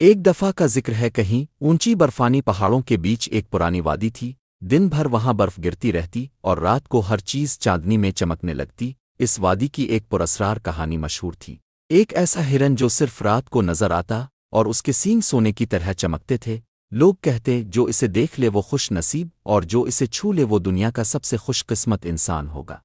ایک دفعہ کا ذکر ہے کہیں اونچی برفانی پہاڑوں کے بیچ ایک پرانی وادی تھی۔ دن بھر وہاں برف گرتی رہتی اور رات کو ہر چیز چاندنی میں چمکنے لگتی۔ اس وادی کی ایک پراسرار کہانی مشہور تھی۔ ایک ایسا ہرن جو صرف رات کو نظر آتا اور اس کے سینگ سونے کی طرح چمکتے تھے۔ لوگ کہتے جو اسے دیکھ لے وہ خوش نصیب اور جو اسے چھو لے وہ دنیا کا سب سے خوش قسمت انسان ہوگا۔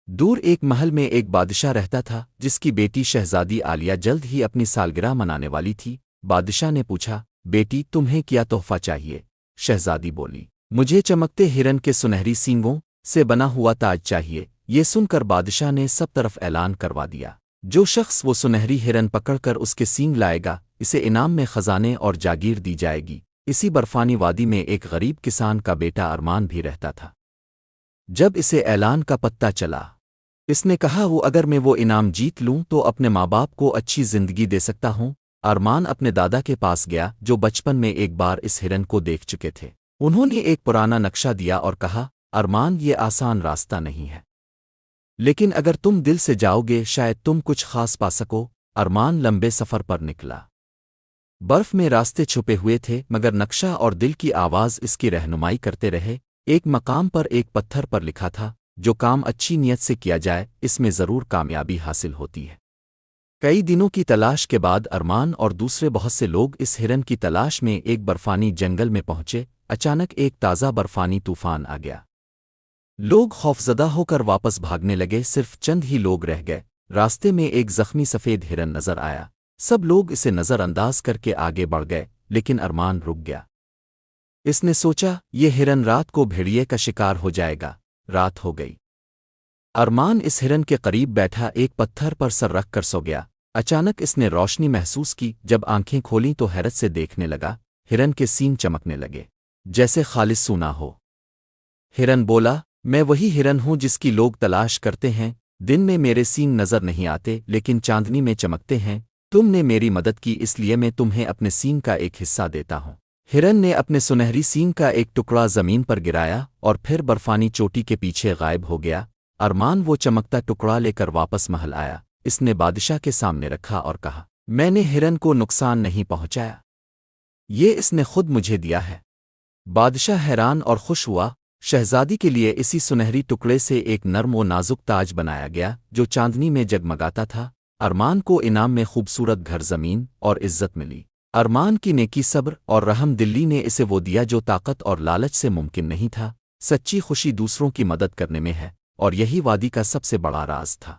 دور ایک محل میں ایک بادشاہ رہتا تھا جس کی بیٹی شہزادی عالیہ جلد ہی اپنی سالگرہ منانے والی تھی۔ بادشاہ نے پوچھا، بیٹی تمہیں کیا تحفہ چاہیے؟ شہزادی بولی، مجھے چمکتے ہرن کے سنہری سینگوں سے بنا ہوا تاج چاہیے۔ یہ سن کر بادشاہ نے سب طرف اعلان کروا دیا، جو شخص وہ سنہری ہرن پکڑ کر اس کے سینگ لائے گا اسے انعام میں خزانے اور جاگیر دی جائے گی۔ اسی برفانی وادی میں ایک غریب کسان کا بیٹا ارمان بھی رہتا تھا۔ جب اسے اعلان کا پتہ چلا اس نے کہا اگر میں وہ انعام جیت لوں تو اپنے ماں باپ کو اچھی زندگی دے سکتا ہوں۔ ارمان اپنے دادا کے پاس گیا جو بچپن میں ایک بار اس ہرن کو دیکھ چکے تھے۔ انہوں نے ایک پرانا نقشہ دیا اور کہا، ارمان یہ آسان راستہ نہیں ہے، لیکن اگر تم دل سے جاؤ گے شاید تم کچھ خاص پا سکو۔ ارمان لمبے سفر پر نکلا۔ برف میں راستے چھپے ہوئے تھے مگر نقشہ اور دل کی آواز اس کی رہنمائی کرتے رہے۔ ایک مقام پر ایک پتھر پر لکھا تھا، جو کام اچھی نیت سے کیا جائے اس میں ضرور کامیابی حاصل ہوتی ہے۔ کئی دنوں کی تلاش کے بعد ارمان اور دوسرے بہت سے لوگ اس ہرن کی تلاش میں ایک برفانی جنگل میں پہنچے۔ اچانک ایک تازہ برفانی طوفان آ گیا۔ لوگ خوفزدہ ہو کر واپس بھاگنے لگے، صرف چند ہی لوگ رہ گئے۔ راستے میں ایک زخمی سفید ہرن نظر آیا۔ سب لوگ اسے نظر انداز کر کے آگے بڑھ گئے لیکن ارمان رک گیا۔ اس نے سوچا یہ ہرن رات کو بھیڑیے کا شکار ہو جائے گا۔ رات ہو گئی۔ ارمان اس ہرن کے قریب بیٹھا ایک پتھر پر سر رکھ کر سو گیا۔ اچانک اس نے روشنی محسوس کی۔ جب آنکھیں کھولیں تو حیرت سے دیکھنے لگا، ہرن کے سینگ چمکنے لگے جیسے خالص سونا ہو۔ ہرن بولا، میں وہی ہرن ہوں جس کی لوگ تلاش کرتے ہیں۔ دن میں میرے سینگ نظر نہیں آتے لیکن چاندنی میں چمکتے ہیں۔ تم نے میری مدد کی اس لیے میں تمہیں اپنے سینگ کا ایک حصہ دیتا ہوں۔ ہرن نے اپنے سنہری سینگ کا ایک ٹکڑا زمین پر گرایا اور پھر برفانی چوٹی کے پیچھے غائب ہو گیا۔ ارمان وہ چمکتا ٹکڑا لے کر واپس محل آیا۔ اس نے بادشاہ کے سامنے رکھا اور کہا، میں نے ہرن کو نقصان نہیں پہنچایا، یہ اس نے خود مجھے دیا ہے۔ بادشاہ حیران اور خوش ہوا۔ شہزادی کے لیے اسی سنہری ٹکڑے سے ایک نرم و نازک تاج بنایا گیا جو چاندنی میں جگمگاتا تھا۔ ارمان کو انعام میں خوبصورت گھر، زمین اور عزت ملی۔ ارمان کی نیکی، صبر اور رحم دلی نے اسے وہ دیا جو طاقت اور لالچ سے ممکن نہیں تھا۔ سچی خوشی دوسروں کی مدد کرنے میں ہے اور یہی وادی کا سب سے بڑا راز تھا۔